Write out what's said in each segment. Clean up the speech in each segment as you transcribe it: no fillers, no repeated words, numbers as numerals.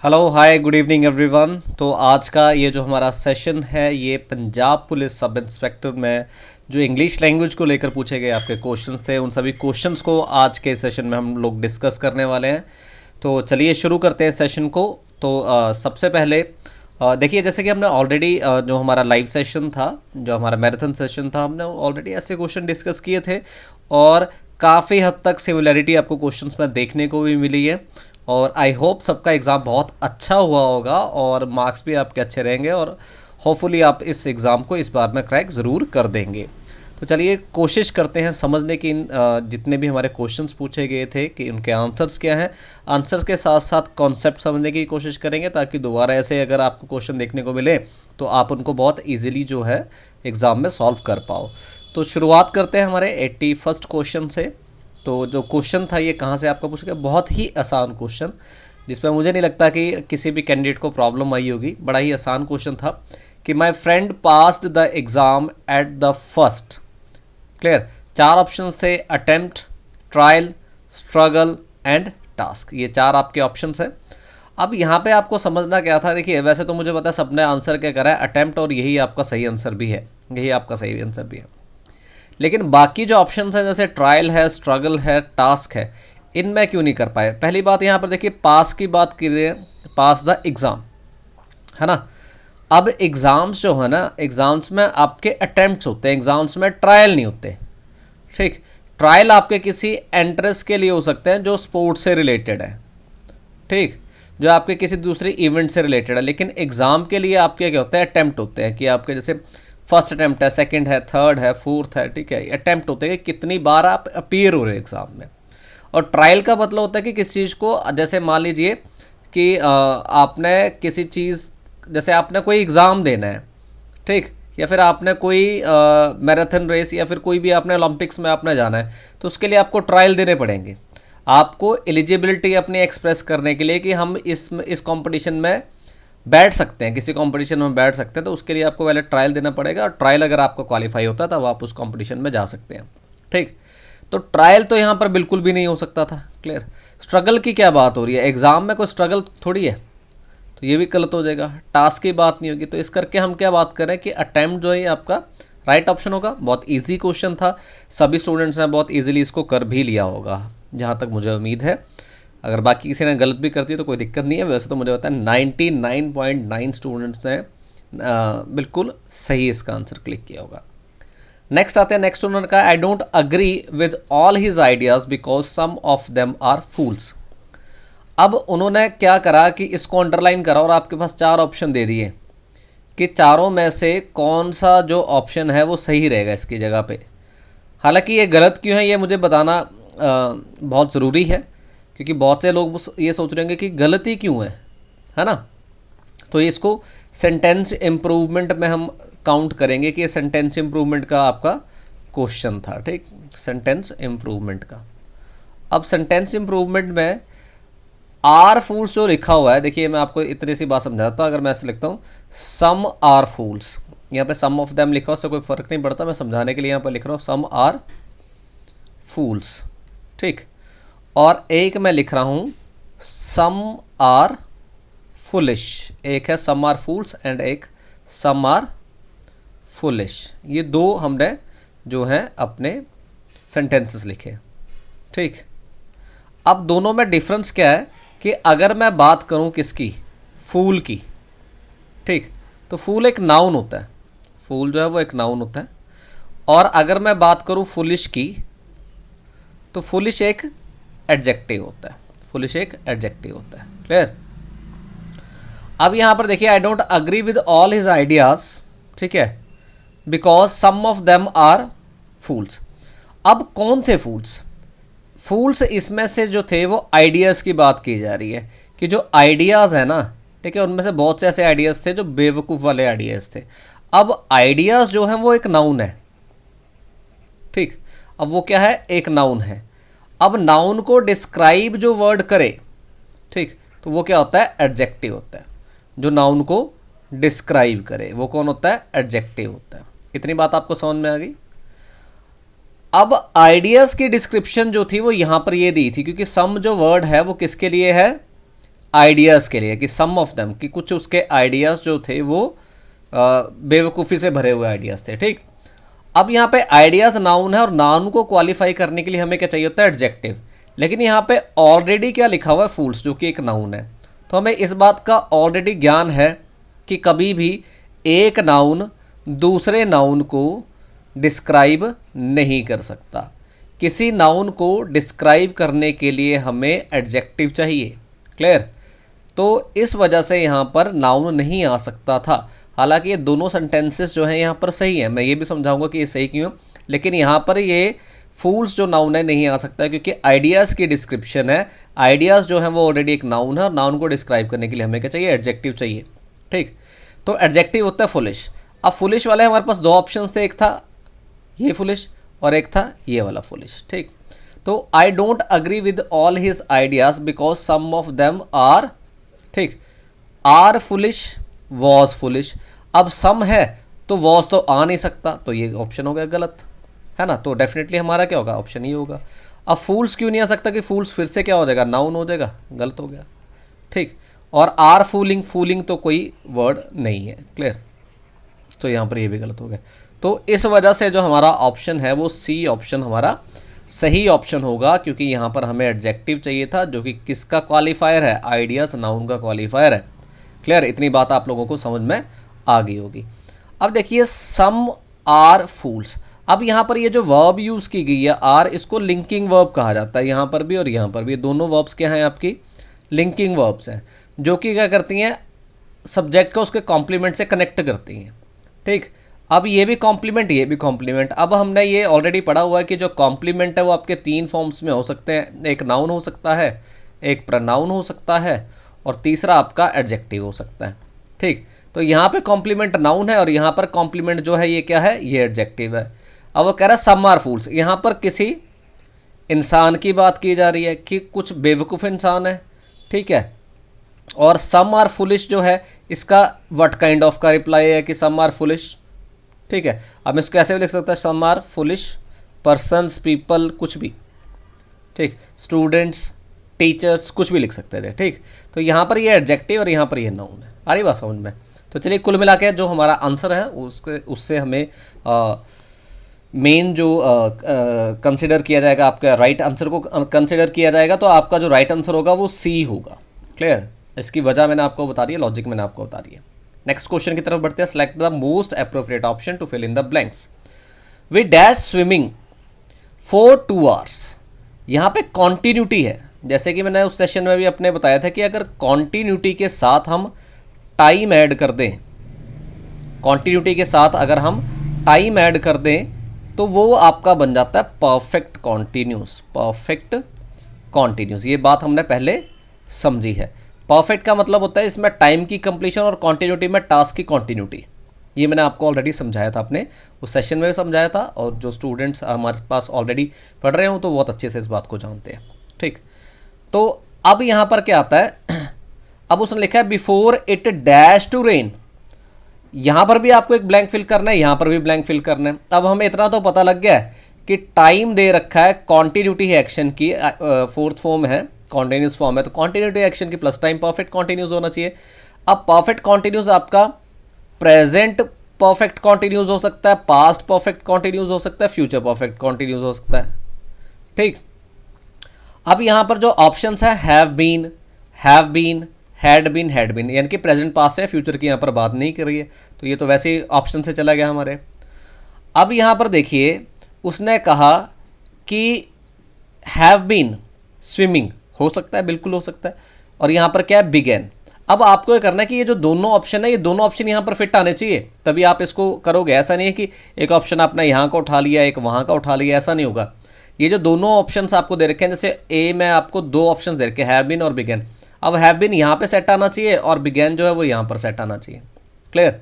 Hello hi good evening everyone. तो आज का ये जो हमारा सेशन है ये पंजाब पुलिस सब इंस्पेक्टर में जो इंग्लिश लैंग्वेज को लेकर पूछे गए आपके क्वेश्चंस थे, उन सभी क्वेश्चंस को आज के सेशन में हम लोग डिस्कस करने वाले हैं। तो चलिए शुरू करते हैं सेशन को। तो सबसे पहले देखिए, जैसे कि हमने ऑलरेडी जो हमारा लाइव सेशन था, जो हमारा मैराथन सेशन था, हमने ऑलरेडी ऐसे क्वेश्चन डिस्कस किए थे और काफ़ी हद तक सिमिलैरिटी आपको क्वेश्चंस में देखने को भी मिली है। और आई होप सबका एग्ज़ाम बहुत अच्छा हुआ होगा और मार्क्स भी आपके अच्छे रहेंगे और होपफुली आप इस एग्ज़ाम को इस बार में क्रैक ज़रूर कर देंगे। तो चलिए कोशिश करते हैं समझने की जितने भी हमारे क्वेश्चंस पूछे गए थे कि उनके आंसर्स क्या हैं। आंसर्स के साथ साथ कॉन्सेप्ट समझने की कोशिश करेंगे ताकि दोबारा ऐसे अगर आपको क्वेश्चन देखने को मिले तो आप उनको बहुत ईजिली जो है एग्ज़ाम में सॉल्व कर पाओ। तो शुरुआत करते हैं हमारे 81st क्वेश्चन से। तो जो क्वेश्चन था ये कहाँ से आपका पूछा गया, बहुत ही आसान क्वेश्चन जिसमें मुझे नहीं लगता कि किसी भी कैंडिडेट को प्रॉब्लम आई होगी। बड़ा ही आसान क्वेश्चन था कि my friend passed the exam at the first. Clear, 4 options थे, attempt, trial, struggle and task. ये 4 आपके ऑप्शंस हैं। अब यहाँ पे आपको समझना क्या था, देखिए वैसे तो मुझे पता है सबने आंसर क्या करा है, अटेम्प्ट, और यही आपका सही आंसर भी है, यही आपका सही आंसर भी है। लेकिन बाकी जो ऑप्शंस हैं जैसे ट्रायल है, स्ट्रगल है, टास्क है, इनमें क्यों नहीं कर पाए। पहली बात यहाँ पर देखिए, पास की बात करें, पास द एग्ज़ाम है ना। अब एग्ज़ाम्स जो है ना, एग्ज़ाम्स में आपके अटेम्प्ट्स होते हैं, एग्ज़ाम्स में ट्रायल नहीं होते। ठीक, ट्रायल आपके किसी एंट्रेंस के लिए हो सकते हैं जो स्पोर्ट्स से रिलेटेड है, ठीक, जो आपके किसी दूसरे इवेंट से रिलेटेड है। लेकिन एग्ज़ाम के लिए आपके क्या होते हैं, अटेम्प्ट होते हैं कि आपके जैसे फर्स्ट अटैम्प्ट है, सेकंड है, थर्ड है, फोर्थ है, ठीक है, अटैम्प्ट होते हैं कि कितनी बार आप अपीयर हो रहे हैं एग्ज़ाम में। और ट्रायल का मतलब होता है कि किस चीज़ को, जैसे मान लीजिए कि आपने किसी चीज़, जैसे आपने कोई एग्ज़ाम देना है, ठीक, या फिर आपने कोई मैराथन रेस या फिर कोई भी आपने ओलंपिक्स में आपने जाना है, तो उसके लिए आपको ट्रायल देने पड़ेंगे। आपको एलिजिबिलिटी अपनी एक्सप्रेस करने के लिए कि हम इस कंपटीशन में बैठ सकते हैं, किसी कंपटीशन में बैठ सकते हैं, तो उसके लिए आपको पहले ट्रायल देना पड़ेगा। और ट्रायल अगर आपको क्वालिफाई होता है तब आप उस कंपटीशन में जा सकते हैं। ठीक, तो ट्रायल तो यहाँ पर बिल्कुल भी नहीं हो सकता था। क्लियर, स्ट्रगल की क्या बात हो रही है, एग्ज़ाम में कोई स्ट्रगल थोड़ी है, तो ये भी गलत हो जाएगा। टास्क की बात नहीं होगी, तो इस करके हम क्या बात करें कि अटैम्प्ट जो है आपका राइट ऑप्शन होगा। बहुत ईजी क्वेश्चन था, सभी स्टूडेंट्स ने बहुत ईजिली इसको कर भी लिया होगा, जहाँ तक मुझे उम्मीद है। अगर बाकी किसी ने गलत भी करती है तो कोई दिक्कत नहीं है। वैसे तो मुझे पता है 99.9 स्टूडेंट्स ने बिल्कुल सही इसका आंसर क्लिक किया होगा। नेक्स्ट आते हैं, नेक्स्ट उन्होंने कहा I don't agree with all his ideas because some of them are fools. अब उन्होंने क्या करा कि इसको अंडरलाइन करा और आपके पास 4 ऑप्शन दे दिए कि चारों में से कौन सा जो ऑप्शन है वो सही रहेगा इसकी जगह पे। हालांकि ये गलत क्यों है ये मुझे बताना बहुत ज़रूरी है, क्योंकि बहुत से लोग ये सोच रहे होंगे कि गलती क्यों है ना। तो इसको सेंटेंस इम्प्रूवमेंट में हम काउंट करेंगे कि ये सेंटेंस इम्प्रूवमेंट का आपका क्वेश्चन था। ठीक, सेंटेंस इम्प्रूवमेंट का। अब सेंटेंस इम्प्रूवमेंट में आर फूल्स जो लिखा हुआ है, देखिए मैं आपको इतनी सी बात समझाता हूँ। अगर मैं ऐसे लिखता हूँ सम आर फूल्स, यहाँ पे सम ऑफ देम लिखा हो, उससे कोई फ़र्क नहीं पड़ता, मैं समझाने के लिए यहाँ पर लिख रहा हूँ सम आर फूल्स। ठीक, और एक मैं लिख रहा हूँ सम आर फुलिश। एक है सम आर फूल्स एंड एक सम आर फुलिश। ये 2 हमने जो हैं अपने सेंटेंसेस लिखे। ठीक, अब दोनों में डिफरेंस क्या है कि अगर मैं बात करूँ किसकी, फूल की, ठीक, तो फूल एक नाउन होता है, फूल जो है वो एक नाउन होता है। और अगर मैं बात करूँ फुलिश की, तो फुलिश एक एडजेक्टिव होता है, फुलिश एक एडजेक्टिव होता है। क्लियर, अब यहाँ पर देखिए I don't agree with all his ideas, ठीक है, because some of them are fools. अब कौन थे फूल्स? फूल्स इसमें से जो थे वो आइडियाज़ की बात की जा रही है कि जो आइडियाज़ है ना, ठीक है, उनमें से बहुत से ऐसे आइडियाज़ थे जो बेवकूफ़ वाले आइडियाज़ थे। अब आइडियाज़ जो हैं वो एक नाउन है, ठीक, अब वो क्या है, एक नाउन है। अब नाउन को डिस्क्राइब जो वर्ड करे, ठीक, तो वो क्या होता है, एडजेक्टिव होता है। जो नाउन को डिस्क्राइब करे वो कौन होता है, एडजेक्टिव होता है। इतनी बात आपको समझ में आ गई। अब आइडियाज़ की डिस्क्रिप्शन जो थी वो यहाँ पर ये दी थी, क्योंकि सम जो वर्ड है वो किसके लिए है, आइडियाज़ के लिए, कि सम ऑफ देम, कि कुछ उसके आइडियाज़ जो थे वो बेवकूफ़ी से भरे हुए आइडियाज़ थे। ठीक, अब यहाँ पे आइडियाज़ नाउन है और नाउन को क्वालिफाई करने के लिए हमें क्या चाहिए होता है? एडजेक्टिव। लेकिन यहाँ पे ऑलरेडी क्या लिखा हुआ है? फूल्स, जो कि एक नाउन है। तो हमें इस बात का ऑलरेडी ज्ञान है कि कभी भी एक नाउन दूसरे नाउन को डिस्क्राइब नहीं कर सकता। किसी नाउन को डिस्क्राइब करने के लिए हमें एडजेक्टिव चाहिए। क्लियर? तो इस वजह से यहाँ पर नाउन नहीं आ सकता था। हालांकि ये दोनों सेंटेंसेस जो हैं यहाँ पर सही हैं, मैं ये भी समझाऊंगा कि ये सही क्यों, लेकिन यहाँ पर ये फूल्स जो नाउन है नहीं आ सकता, क्योंकि आइडियाज़ की डिस्क्रिप्शन है। आइडियाज़ जो है वो ऑलरेडी एक नाउन है और नाउन को डिस्क्राइब करने के लिए हमें क्या चाहिए? एडजेक्टिव चाहिए। ठीक, तो एडजेक्टिव होता है फुलिश। अब फुलिश वाले हमारे पास दो ऑप्शन थे, एक था ये फुलिश और एक था ये वाला फुलिश। ठीक, तो I don't agree with all his ideas because some of them are, ठीक, आर फुलिश, वॉज फुलिश। अब सम है तो वॉज तो आ नहीं सकता, तो ये ऑप्शन हो गया गलत, है ना। तो डेफिनेटली हमारा क्या होगा? ऑप्शन ही होगा। अब फूल्स क्यों नहीं आ सकता? कि फूल्स फिर से क्या हो जाएगा? नाउन हो जाएगा, गलत हो गया। ठीक, और आर फूलिंग, फूलिंग तो कोई वर्ड नहीं है। क्लियर? तो यहाँ पर ये भी गलत हो गया। तो इस वजह से जो हमारा ऑप्शन है वो सी ऑप्शन हमारा सही ऑप्शन होगा, क्योंकि यहाँ पर हमें एडजेक्टिव चाहिए था, जो कि किसका क्वालिफायर है? आइडियाज़ नाउन का क्वालिफायर है। क्लियर? इतनी बात आप लोगों को समझ में आ गई होगी। अब देखिए, सम आर फूल्स। अब यहाँ पर ये जो वर्ब यूज़ की गई है आर, इसको लिंकिंग वर्ब कहा जाता है, यहाँ पर भी और यहाँ पर भी। दोनों वर्ब्स क्या हैं? आपकी लिंकिंग वर्ब्स हैं, जो कि क्या करती हैं? सब्जेक्ट को उसके कॉम्प्लीमेंट से कनेक्ट करती हैं। ठीक, अब ये भी कॉम्प्लीमेंट, ये भी कॉम्प्लीमेंट। अब हमने ये ऑलरेडी पढ़ा हुआ है कि जो कॉम्प्लीमेंट है वो आपके तीन फॉर्म्स में हो सकते हैं। एक नाउन हो सकता है, एक प्रनाउन हो सकता है, और तीसरा आपका एडजेक्टिव हो सकता है। ठीक, तो यहाँ पे कॉम्प्लीमेंट नाउन है और यहाँ पर कॉम्प्लीमेंट जो है ये क्या है? ये एडजेक्टिव है। अब वो कह रहा है सम आर फूल्स, यहाँ पर किसी इंसान की बात की जा रही है कि कुछ बेवकूफ़ इंसान है। ठीक है, और सम आर फुलिश जो है इसका व्हाट काइंड ऑफ का रिप्लाई है कि सम आर फुलिश। ठीक है, अब इसको ऐसे भी लिख सकते हैं, some are foolish persons, people, कुछ भी। ठीक, स्टूडेंट्स, टीचर्स, कुछ भी लिख सकते थे। ठीक, तो यहाँ पर ये एडजेक्टिव और यहाँ पर ये नाउन है। आ रही बात समझ में? तो चलिए, कुल मिला के जो हमारा आंसर है उससे हमें मेन जो कंसिडर किया जाएगा, आपका राइट आंसर को कंसिडर किया जाएगा, तो आपका जो राइट आंसर होगा वो सी होगा। क्लियर? इसकी वजह मैंने आपको बता दी है, लॉजिक मैंने आपको बता दी है। नेक्स्ट क्वेश्चन की तरफ बढ़ते हैं। Select the most appropriate option to fill in the blanks. We dash swimming for 2 hours। यहाँ पे कॉन्टीन्यूटी है, जैसे कि मैंने उस सेशन में भी अपने बताया था कि अगर कॉन्टीन्यूटी के साथ हम टाइम ऐड कर दें, कॉन्टीन्यूटी के साथ अगर हम टाइम ऐड कर दें तो वो आपका बन जाता है परफेक्ट कॉन्टीन्यूस। परफेक्ट कॉन्टीन्यूस, ये बात हमने पहले समझी है। परफेक्ट का मतलब होता है इसमें टाइम की कंप्लीशन और कॉन्टीन्यूटी में टास्क की कॉन्टीन्यूटी। ये मैंने आपको ऑलरेडी समझाया था, अपने उस सेशन में भी समझाया था, और जो स्टूडेंट्स हमारे पास ऑलरेडी पढ़ रहे हो तो बहुत अच्छे से इस बात को जानते हैं। ठीक, तो अब यहाँ पर क्या आता है? अब उसने लिखा है before it dash to rain. यहाँ पर भी आपको एक ब्लैंक फिल करना है, यहाँ पर भी ब्लैंक फिल करना है। अब हमें इतना तो पता लग गया है कि टाइम दे रखा है, कॉन्टीन्यूटी है एक्शन की, फोर्थ फॉर्म है, कॉन्टिन्यूस फॉर्म है, तो कॉन्टीन्यूटी एक्शन की प्लस टाइम परफेक्ट कॉन्टिन्यूस होना चाहिए। अब परफेक्ट कॉन्टिन्यूस आपका प्रेजेंट परफेक्ट कॉन्टिन्यूस हो सकता है, पास्ट परफेक्ट कॉन्टिन्यूस हो सकता है, फ्यूचर परफेक्ट कॉन्टिन्यूस हो सकता है। ठीक, अब यहाँ पर जो ऑप्शंस है हैव बीन, हैड बीन, यानी कि प्रेजेंट पास्ट है, फ्यूचर की यहाँ पर बात नहीं कर रही है, तो ये तो वैसे ही ऑप्शन से चला गया हमारे। अब यहाँ पर देखिए, उसने कहा कि हैव बीन स्विमिंग, हो सकता है, बिल्कुल हो सकता है, और यहाँ पर क्या है? बिगेन। अब आपको ये करना है कि ये जो दोनों ऑप्शन है, ये दोनों ऑप्शन यहाँ पर फिट आने चाहिए, तभी आप इसको करोगे। ऐसा नहीं है कि एक ऑप्शन आपने यहाँ का उठा लिया, एक वहाँ का उठा लिया, ऐसा नहीं होगा। ये जो दोनों ऑप्शंस आपको दे रखे हैं, जैसे ए में आपको 2 ऑप्शन दे रखे हैं, हैव बीन और बिगेन। अब हैव बीन यहाँ पे सेट आना चाहिए और बिगेन जो है वो यहाँ पर सेट आना चाहिए। क्लियर?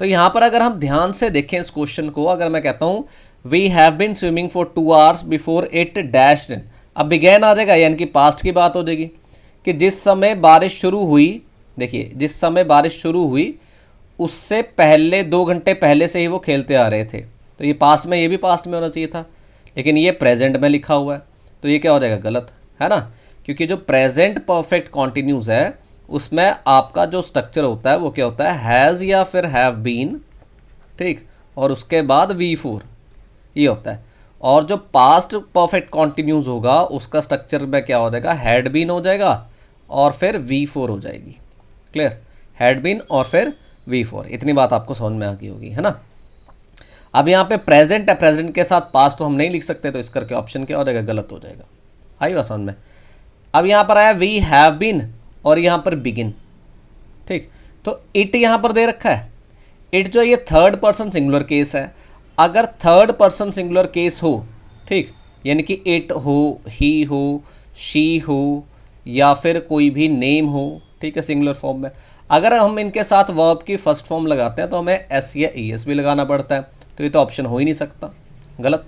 तो यहाँ पर अगर हम ध्यान से देखें इस क्वेश्चन को, अगर मैं कहता हूँ we have been swimming for 2 hours before it dashed in, अब बिगेन आ जाएगा, यानी कि पास्ट की बात हो जाएगी कि जिस समय बारिश शुरू हुई। देखिए, जिस समय बारिश शुरू हुई उससे पहले 2 घंटे पहले से ही वो खेलते आ रहे थे, तो ये पास्ट में, ये भी पास्ट में होना चाहिए था, लेकिन ये प्रेजेंट में लिखा हुआ है, तो ये क्या हो जाएगा? गलत, है ना, क्योंकि जो प्रेजेंट परफेक्ट कॉन्टिन्यूस है उसमें आपका जो स्ट्रक्चर होता है वो क्या होता है, हैज़ या फिर हैव बीन, ठीक, और उसके बाद V4 ये होता है। और जो पास्ट परफेक्ट कॉन्टिन्यूस होगा उसका स्ट्रक्चर में क्या हो जाएगा, हैड बीन हो जाएगा और फिर V4 हो जाएगी। क्लियर, हैड बीन और फिर V4, इतनी बात आपको समझ में आ गई होगी, है ना। अब यहाँ पे प्रेजेंट है, प्रेजेंट के साथ पास्ट तो हम नहीं लिख सकते, तो इस करके ऑप्शन क्या हो जाएगा, गलत हो जाएगा। आई बात समझ में। अब यहाँ पर आया वी हैव बीन और यहाँ पर बिगिन, ठीक, तो इट यहाँ पर दे रखा है। इट जो ये थर्ड पर्सन सिंगुलर केस है, अगर थर्ड पर्सन सिंगुलर केस हो, ठीक, यानी कि इट हो, ही हो, शी हो या फिर कोई भी नेम हो, ठीक है, सिंगुलर फॉर्म में, अगर हम इनके साथ वर्ब की फर्स्ट फॉर्म लगाते हैं तो हमें एस या ई एस भी लगाना पड़ता है, तो ये तो ऑप्शन हो ही नहीं सकता, गलत,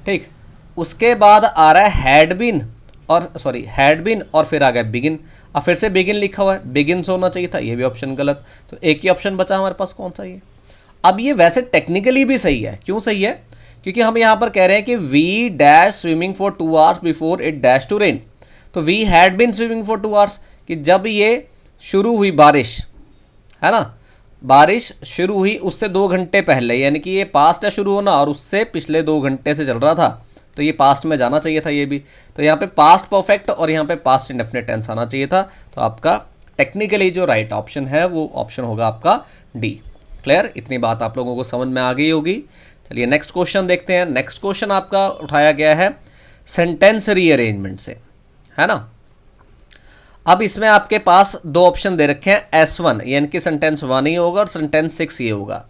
ठीक। उसके बाद आ रहा है हैड बीन और सॉरी हैड बीन और फिर आ गया बिगिन। अब फिर से बिगिन लिखा हुआ है, बिगिन्स होना चाहिए था, ये भी ऑप्शन गलत, तो एक ही ऑप्शन बचा हमारे पास, कौन सा ये। अब ये वैसे टेक्निकली भी सही है, क्यों सही है, क्योंकि हम यहाँ पर कह रहे हैं कि we dash swimming for 2 hours before it dash to rain, तो we had been swimming for 2 hours, कि जब ये शुरू हुई बारिश, है ना, बारिश शुरू हुई उससे 2 घंटे पहले, यानी कि ये पास्ट है शुरू होना और उससे पिछले 2 घंटे से चल रहा था, तो ये पास्ट में जाना चाहिए था ये भी, तो यहाँ पे पास्ट परफेक्ट और यहाँ पे पास्ट इंडेफिनिट टेंस आना चाहिए था, तो आपका टेक्निकली जो राइट ऑप्शन है वो ऑप्शन होगा आपका डी। क्लियर, इतनी बात आप लोगों को समझ में आ गई होगी। चलिए नेक्स्ट क्वेश्चन देखते हैं। नेक्स्ट क्वेश्चन आपका उठाया गया है सेंटेंस रीअरेंजमेंट से, है ना। अब इसमें आपके पास 2 ऑप्शन दे रखे हैं, S1 यानी कि सेंटेंस 1 ही होगा और सेंटेंस 6 ये होगा।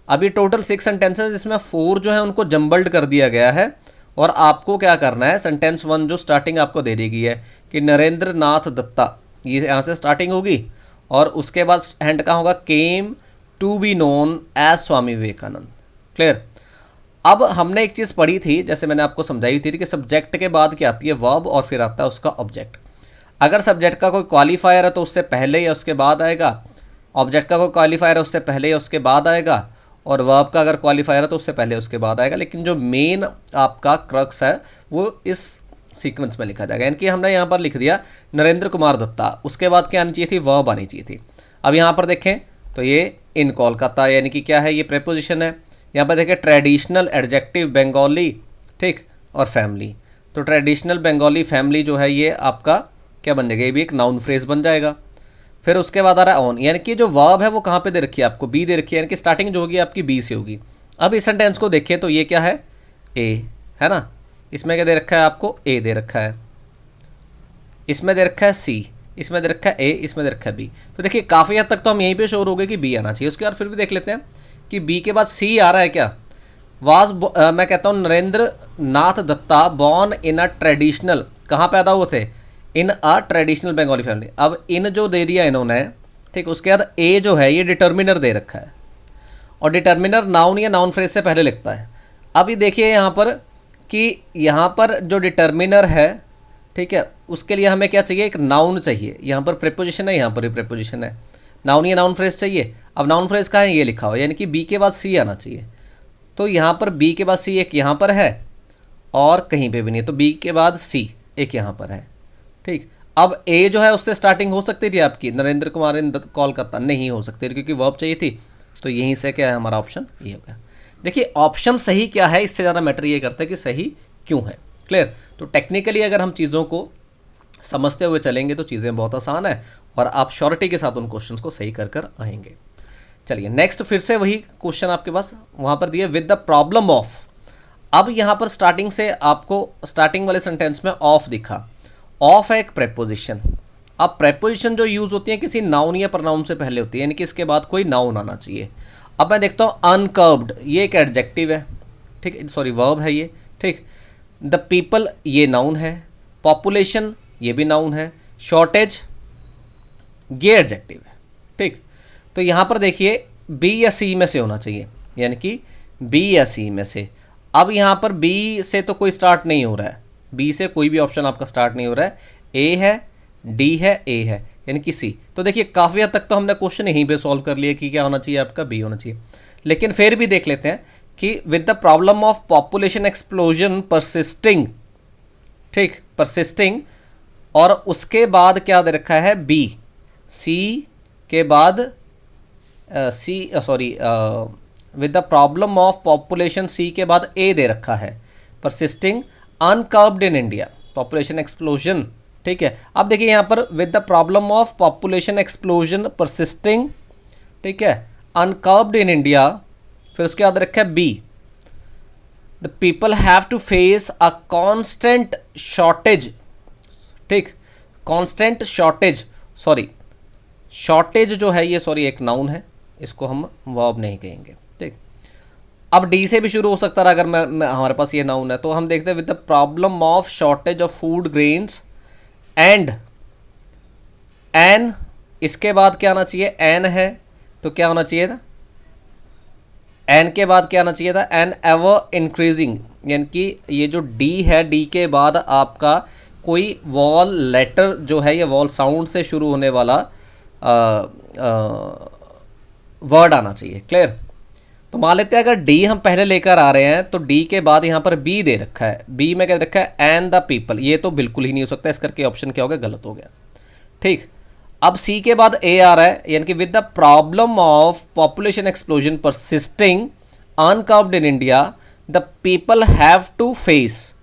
अब ये टोटल 6 सेंटेंसेस, इसमें 4 जो है उनको जम्बल्ड कर दिया गया है और आपको क्या करना है, सेंटेंस 1 जो स्टार्टिंग आपको दे दी गई है कि नरेंद्र नाथ दत्ता, ये यहाँ से स्टार्टिंग होगी और उसके बाद एंड कहाँ होगा, came to be known as Swami Vivekananda. Clear. अब हमने एक चीज़ पढ़ी थी, जैसे मैंने आपको समझाई थी कि सब्जेक्ट के बाद क्या आती है, वर्ब, और फिर आता है उसका ऑब्जेक्ट। अगर सब्जेक्ट का कोई क्वालिफायर है तो उससे पहले या उसके बाद आएगा, ऑब्जेक्ट का कोई क्वालिफायर है उससे पहले या उसके बाद आएगा, और वर्ब का अगर क्वालिफायर है तो उससे पहले उसके बाद आएगा। लेकिन जो मेन आपका क्रक्स है वो इस सीक्वेंस में लिखा जाएगा। यानी कि हमने यहाँ पर लिख दिया नरेंद्र कुमार दत्ता, उसके बाद क्या आनी चाहिए थी, वर्ब आनी चाहिए थी। अब यहाँ पर देखें तो ये इन कोलकाता, यानी कि क्या है, ये प्रेपोजिशन है। यहाँ पर देखें ट्रेडिशनल एडजेक्टिव बंगाली, ठीक, और फैमिली, तो ट्रेडिशनल बंगाली फैमिली जो है ये आपका क्या बन जाएगा, ये भी एक नाउन फ्रेज बन जाएगा। फिर उसके बाद आ रहा है ऑन, यानी कि जो वर्ब है वो कहाँ पे दे रखी है आपको, बी दे रखी है, यानी कि स्टार्टिंग जो होगी आपकी बी से होगी। अब इस सेंटेंस को देखिए तो ये क्या है, ए, है ना, इसमें क्या दे रखा है आपको, ए दे रखा है, इसमें दे रखा है सी, इसमें दे रखा है ए, इसमें दे रखा है बी। तो देखिए काफ़ी हद तक तो हम यहीं पे श्योर हो गए कि बी आना चाहिए। उसके बाद फिर भी देख लेते हैं कि बी के बाद सी आ रहा है क्या, मैं कहता हूँ Narendra Nath Datta born in a traditional, कहाँ पैदा हुए थे, in a traditional Bengali family. अब इन जो दे दिया इन्होंने, ठीक, उसके बाद ए जो है ये डिटर्मिनर दे रखा है, और डिटर्मिनर नाउन या नाउन फ्रेज से पहले लिखता है। अब ये देखिए यहाँ पर कि यहाँ पर जो डिटर्मिनर है, ठीक है, उसके लिए हमें क्या चाहिए, एक नाउन चाहिए। यहाँ पर प्रेपोजिशन है, यहाँ पर भी प्रेपोजिशन है, नाउन या नाउन फ्रेज चाहिए। अब नाउन फ्रेज का है ये लिखा हुआ, यानी कि बी के बाद सी आना चाहिए। तो यहाँ पर बी के बाद सी एक यहाँ पर है और कहीं पे भी नहीं, तो बी के बाद सी एक यहाँ पर है, ठीक। अब ए जो है उससे स्टार्टिंग हो सकती थी आपकी, नरेंद्र कुमार इन कोलकाता, नहीं हो सकती क्योंकि वर्ब चाहिए थी। तो यहीं से क्या है हमारा ऑप्शन ये हो गया। देखिए ऑप्शन सही क्या है, इससे ज़्यादा मैटर ये करता है कि सही क्यों है। क्लियर। तो टेक्निकली अगर हम चीज़ों को समझते हुए चलेंगे तो चीज़ें बहुत आसान है और आप श्योरिटी के साथ उन क्वेश्चंस को सही कर कर आएंगे। चलिए नेक्स्ट फिर से वही क्वेश्चन आपके पास वहाँ पर दिए, विद द प्रॉब्लम ऑफ। अब यहाँ पर स्टार्टिंग से आपको स्टार्टिंग वाले सेंटेंस में ऑफ दिखा, ऑफ है एक प्रेपोजिशन। अब प्रेपोजिशन जो यूज़ होती है किसी नाउन या प्रनाउन से पहले होती है, यानी कि इसके बाद कोई नाउन आना चाहिए। अब मैं देखता हूँ अनकर्व्ड, ये एक एडजेक्टिव है, ठीक, सॉरी वर्ब है ये, ठीक। द पीपल ये नाउन है, पॉपुलेशन ये भी नाउन है, शॉर्टेज ये एडजेक्टिव है, ठीक। तो यहाँ पर देखिए बी या सी में से होना चाहिए, यानी कि बी या सी में से। अब यहाँ पर बी से तो कोई स्टार्ट नहीं हो रहा है, बी से कोई भी ऑप्शन आपका स्टार्ट नहीं हो रहा है, ए है, डी है, ए है, यानी कि सी। तो देखिए काफ़ी हद तक तो हमने क्वेश्चन यहीं पे सॉल्व कर लिया कि क्या होना चाहिए आपका, बी होना चाहिए। लेकिन फिर भी देख लेते हैं कि with the problem of population explosion persisting, ठीक, परसिस्टिंग, और उसके बाद क्या दे रखा है बी, सी के बाद with the problem of population, C के बाद ए दे रखा है, persisting uncurbed in India, population explosion. ठीक है, अब देखिए यहाँ पर with the problem of population explosion persisting, ठीक है, अनकर्ब्ड इन इंडिया, फिर उसके बाद रखा है B, the people have to face a constant shortage. ठीक, कॉन्स्टेंट शॉर्टेज, सॉरी शॉर्टेज जो है ये सॉरी एक नाउन है, इसको हम वर्ब नहीं कहेंगे। ठीक, अब डी से भी शुरू हो सकता है अगर मैं हमारे पास ये नाउन है, तो हम देखते हैं with the problem of shortage of food grains and an, इसके बाद क्या आना चाहिए, एन है तो क्या होना चाहिए था, एन के बाद क्या आना चाहिए था, एन एवर इंक्रीजिंग, यानी कि ये जो डी है, डी के बाद आपका कोई वॉल लेटर जो है, ये वॉल साउंड से शुरू होने वाला वर्ड आना चाहिए। क्लियर, तो मान लेते हैं अगर डी हम पहले लेकर आ रहे हैं तो डी के बाद यहाँ पर बी दे रखा है, बी में क्या रखा है, एंड द पीपल, ये तो बिल्कुल ही नहीं हो सकता, इस करके ऑप्शन क्या हो गया, गलत हो गया। ठीक, अब सी के बाद ए आ रहा है, यानी कि with the problem of population explosion persisting uncurbed in India, the people have to face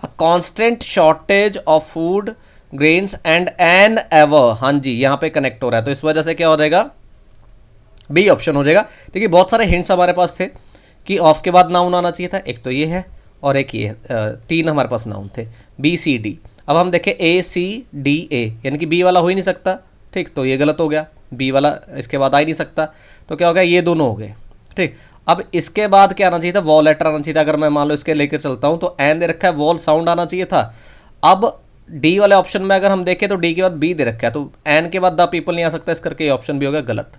a constant shortage of food grains and an ever. हाँ जी, यहाँ पे कनेक्ट हो रहा है, तो इस वजह से क्या हो जाएगा, बी ऑप्शन हो जाएगा। देखिए बहुत सारे हिंट्स हमारे पास थे कि ऑफ के बाद नाउन आना चाहिए था, एक तो ये है और एक ये, तीन हमारे पास नाउन थे, बी सी डी। अब हम देखें ए सी डी ए, यानी कि बी वाला हो ही नहीं सकता। ठीक, तो ये गलत हो गया, बी वाला इसके बाद आ ही नहीं सकता, तो क्या हो गया, ये दोनों हो गए। ठीक, अब इसके बाद क्या आना चाहिए था, वॉल लेटर आना चाहिए था। अगर मैं मान लो इसके लेकर चलता हूँ तो एन दे रखा है, वॉल साउंड आना चाहिए था। अब डी वाले ऑप्शन में अगर हम देखें तो डी के बाद बी दे रखा है, तो एन के बाद द पीपल नहीं आ सकता, इस करके ये ऑप्शन भी हो गया गलत।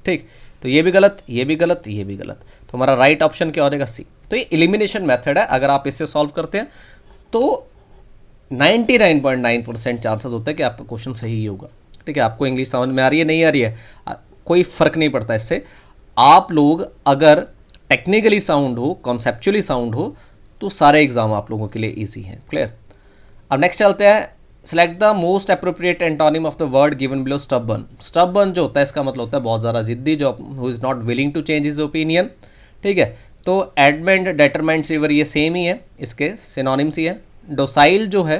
ठीक, तो ये भी गलत, ये भी गलत, ये भी गलत, तो हमारा राइट ऑप्शन क्या हो जाएगा, सी। तो ये एलिमिनेशन मेथड है, अगर आप इससे सॉल्व करते हैं तो 99.9% चांसेस होते हैं कि आपका क्वेश्चन सही ही होगा। ठीक है, आपको इंग्लिश समझ में आ रही है नहीं आ रही है, कोई फ़र्क नहीं पड़ता इससे। आप लोग अगर टेक्निकली साउंड हो, कॉन्सेप्चुअली साउंड हो, तो सारे एग्जाम आप लोगों के लिए ईजी हैं। क्लियर, अब नेक्स्ट चलते हैं, select the most appropriate antonym of the word given below stubborn. Stubborn जो होता है इसका मतलब होता है बहुत ज़्यादा जिद्दी, जो who is not willing to change his opinion. ठीक है, तो एडमेंट, डेटरमेंट, सीवर ये सेम ही है, इसके सिनोनिम्स ही है। डोसाइल जो है,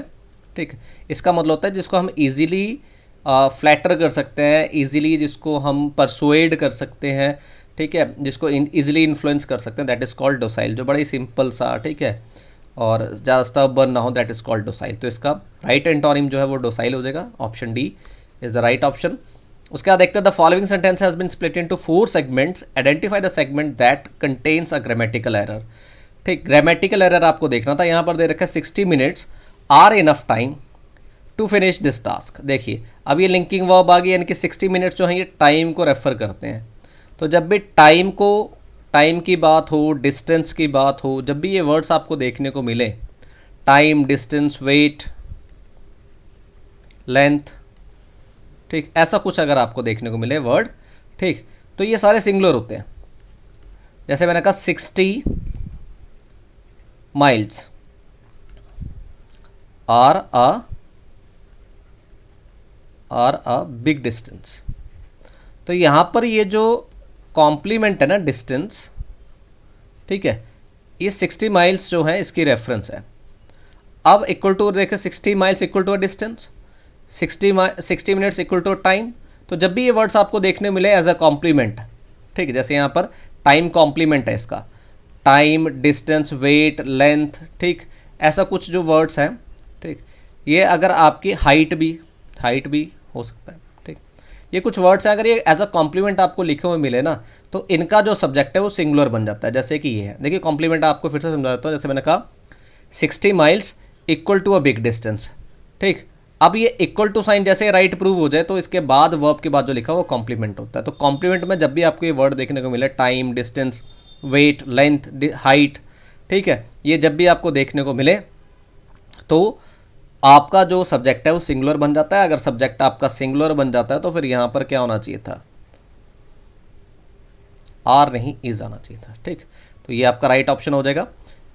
ठीक, इसका मतलब होता है जिसको हम इजीली फ्लैटर कर सकते हैं, इजीली जिसको हम परसुएड कर सकते हैं, ठीक है, जिसको इजीली इन्फ्लुएंस कर सकते हैं, दैट इज़ कॉल्ड डोसाइल, जो बड़ा ही सिंपल सा, ठीक है, और ज़्यादा स्टबर्न ना हो, दैट इज़ कॉल्ड डोसाइल। तो इसका राइट एंटोनिम जो है वो डोसाइल हो जाएगा, option D is the right option. उसके बाद देखते हैं, the following sentence has been split into 4 segments, identify the segment that contains a grammatical error. ठीक, ग्रामेटिकल एरर आपको देखना था, यहाँ पर दे रखा है 60 minutes are enough time to finish this task. देखिए अब ये लिंकिंग वर्ब आ गई, यानी कि 60 मिनट्स जो है ये टाइम को रेफर करते हैं। तो जब भी टाइम की बात हो, डिस्टेंस की बात हो, जब भी ये वर्ड्स आपको देखने को मिले, टाइम, डिस्टेंस, वेट, लेंथ, ठीक, ऐसा कुछ अगर आपको देखने को मिले वर्ड, ठीक, तो ये सारे सिंगुलर होते हैं। जैसे मैंने कहा 60 miles are a big distance. तो यहाँ पर ये जो कॉम्प्लीमेंट है ना, डिस्टेंस, ठीक है, ये 60 माइल्स जो है इसकी रेफरेंस है। अब इक्वल टू देखें, 60 miles equal to a distance, 60 minutes equal to time. तो जब भी ये वर्ड्स आपको देखने मिले एज अ कॉम्प्लीमेंट, ठीक है, जैसे यहाँ पर टाइम कॉम्प्लीमेंट है इसका, टाइम, डिस्टेंस, वेट, लेंथ, ठीक, ऐसा कुछ जो वर्ड्स हैं, ठीक, ये अगर आपकी हाइट भी हो सकता है, ठीक, ये कुछ वर्ड्स हैं, अगर ये एज अ कॉम्प्लीमेंट आपको लिखे हुए मिले ना, तो इनका जो सब्जेक्ट है वो सिंगुलर बन जाता है। जैसे कि ये है, देखिए कॉम्प्लीमेंट आपको फिर से समझा देता हूँ। जैसे मैंने कहा 60 miles equal to a big distance, ठीक, अब ये इक्वल टू साइन जैसे राइट प्रूव हो जाए तो इसके बाद वर्ब के बाद जो लिखा वो कॉम्प्लीमेंट होता है। तो कॉम्प्लीमेंट में जब भी आपको ये वर्ड देखने को मिले, time, distance, weight, length, height, ठीक है, ये जब भी आपको देखने को मिले तो आपका जो सब्जेक्ट है वो सिंगुलर बन जाता है। अगर सब्जेक्ट आपका सिंगुलर बन जाता है तो फिर यहाँ पर क्या होना चाहिए था, आर नहीं, इज आना चाहिए था, ठीक। तो ये आपका राइट ऑप्शन हो जाएगा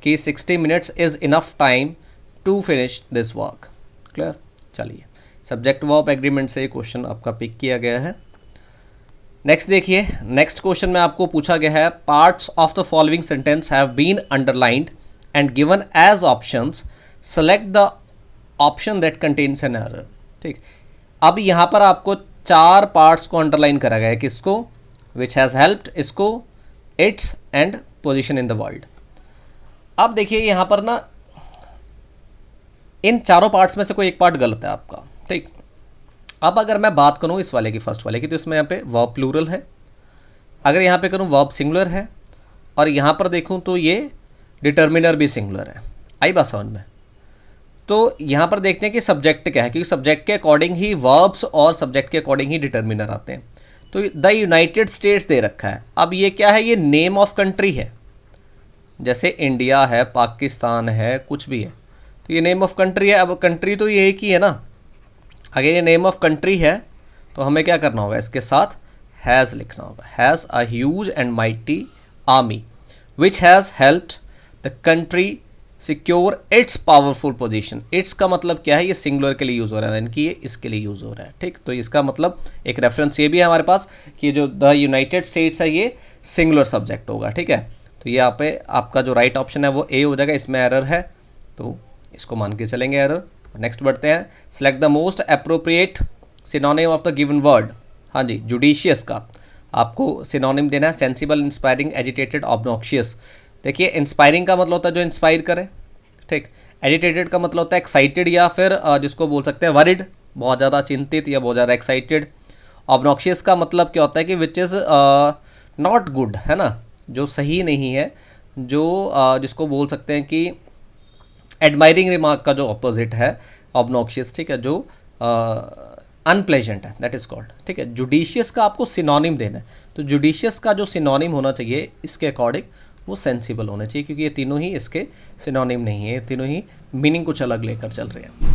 कि 60 minutes is enough time to finish this work. Clear, चलिए सब्जेक्ट वर्ब एग्रीमेंट से ये क्वेश्चन आपका पिक किया गया है। नेक्स्ट देखिए, नेक्स्ट क्वेश्चन में आपको पूछा गया है parts of the following sentence have been underlined and given as options, select the option that contains an error. ठीक, अब यहाँ पर आपको 4 पार्ट्स को अंडरलाइन करा गया है, किसको, विच हैज़ हेल्प्ड, इसको, it's and position in the world. अब देखिए यहाँ पर ना इन चारों पार्ट्स में से कोई एक पार्ट गलत है आपका। ठीक, अब अगर मैं बात करूँ इस वाले की, फर्स्ट वाले की, तो इसमें यहाँ पे वर्ब प्लूरल है, अगर यहाँ पे करूँ वर्ब सिंगुलर है, और यहाँ पर देखूँ तो ये डिटर्मिनर भी सिंगुलर है। आई बात समझ में? तो यहाँ पर देखते हैं कि सब्जेक्ट क्या है, क्योंकि सब्जेक्ट के अकॉर्डिंग ही वर्ब्स और सब्जेक्ट के अकॉर्डिंग ही डिटर्मिनर आते हैं। तो द यूनाइटेड स्टेट्स दे रखा है, अब ये क्या है, ये नेम ऑफ कंट्री है, जैसे इंडिया है, पाकिस्तान है, कुछ भी है, तो ये नेम ऑफ कंट्री है। अब कंट्री तो ये एक ही है ना, अगर ये नेम ऑफ कंट्री है तो हमें क्या करना होगा, इसके साथ हैज़ लिखना होगा। Has a huge and mighty army which has helped the country secure it's powerful position. It's का मतलब क्या है, ये सिंगुलर के लिए यूज़ हो रहा है, यानी कि ये इसके लिए यूज़ हो रहा है। ठीक, तो इसका मतलब एक रेफरेंस ये भी है हमारे पास कि जो द यूनाइटेड स्टेट्स है ये सिंगुलर सब्जेक्ट होगा। ठीक है, तो ये यहाँ पे आपका जो राइट ऑप्शन है वो ए हो जाएगा, इसमें एरर है तो इसको मान के चलेंगे एरर। नेक्स्ट बढ़ते हैं, select the most appropriate synonym of the given word. हाँ जी, जुडिशियस का आपको सिनोनिम देना है, सेंसिबल, इंस्पायरिंग, एजिटेटेड, ऑब्नॉक्शियस। देखिए इंस्पायरिंग का मतलब होता है जो इंस्पायर करे, ठीक, एजिटेटेड का मतलब होता है एक्साइटेड या फिर जिसको बोल सकते हैं वरिड, बहुत ज़्यादा चिंतित या बहुत ज़्यादा एक्साइटेड। ऑब्नॉक्शियस का मतलब क्या होता है कि विच इज़ नॉट गुड, है ना, जो सही नहीं है, जो जिसको बोल सकते हैं कि एडमायरिंग रिमार्क का जो ऑपोजिट है ऑब्नॉक्शियस, ठीक है, जो अनप्लेजेंट है, दैट इज़ कॉल्ड। ठीक है, जुडिशियस का आपको सिनोनिम देना है, तो जुडिशियस का जो सिनोनिम होना चाहिए इसके अकॉर्डिंग वो सेंसिबल होना चाहिए, क्योंकि ये तीनों ही इसके सिनोनिम नहीं है, ये तीनों ही मीनिंग कुछ अलग लेकर चल रहे हैं।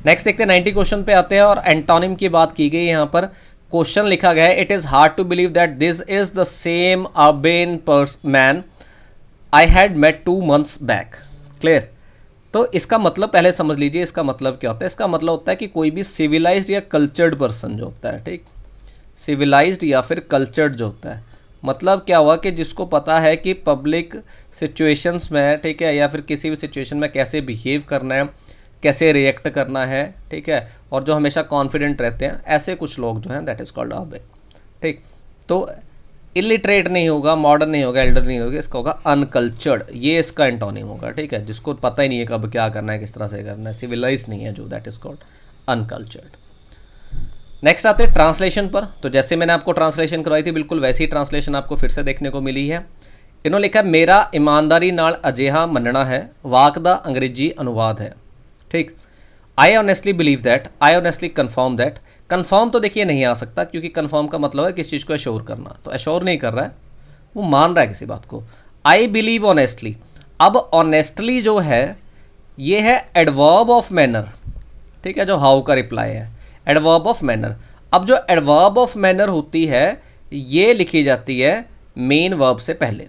नेक्स्ट देखते हैं 90 क्वेश्चन पे आते हैं, और एंटोनिम की बात की गई। यहाँ पर क्वेश्चन लिखा गया है, it is hard to believe that this is the same urban man I had met 2 months back. Clear? तो इसका मतलब पहले समझ लीजिए, इसका मतलब क्या होता है। इसका मतलब होता है कि कोई भी सिविलाइज्ड या कल्चर्ड पर्सन जो होता है, ठीक, सिविलाइज्ड या फिर कल्चर्ड जो होता है, मतलब क्या हुआ कि जिसको पता है कि पब्लिक सिचुएशंस में, ठीक है, या फिर किसी भी सिचुएशन में कैसे बिहेव करना है, कैसे रिएक्ट करना है, ठीक है, और जो हमेशा कॉन्फिडेंट रहते हैं, ऐसे कुछ लोग जो हैं दैट इज़ कॉल्ड अर्बन। ठीक, तो इलिटरेट नहीं होगा, मॉडर्न नहीं होगा, एल्डर नहीं होगा, इसका होगा अनकल्चर्ड, ये इसका एंटोनिम होगा। ठीक है, जिसको पता ही नहीं है कब क्या करना है, किस तरह से करना है, सिविलाइज नहीं है जो, that is called uncultured. Next आते हैं ट्रांसलेशन पर। तो जैसे मैंने आपको ट्रांसलेशन करवाई थी, बिल्कुल वैसी ही ट्रांसलेशन आपको फिर से देखने को मिली है। इन्होंने लिखा मेरा ईमानदारी नाल अजिहा मनना है, वाक दा अंग्रेजी अनुवाद है। ठीक, I honestly believe that, I honestly confirm that. Confirm तो देखिए नहीं आ सकता, क्योंकि कन्फर्म का मतलब है किसी चीज़ को एश्योर करना, तो एश्योर नहीं कर रहा है, वो मान रहा है किसी बात को। आई बिलीव ऑनेस्टली, अब ऑनेस्टली जो है ये है एडवर्ब ऑफ मैनर, ठीक है, जो हाउ का रिप्लाई है, एडवर्ब ऑफ मैनर। अब जो एडवर्ब ऑफ मैनर होती है ये लिखी जाती है मेन वर्ब से पहले।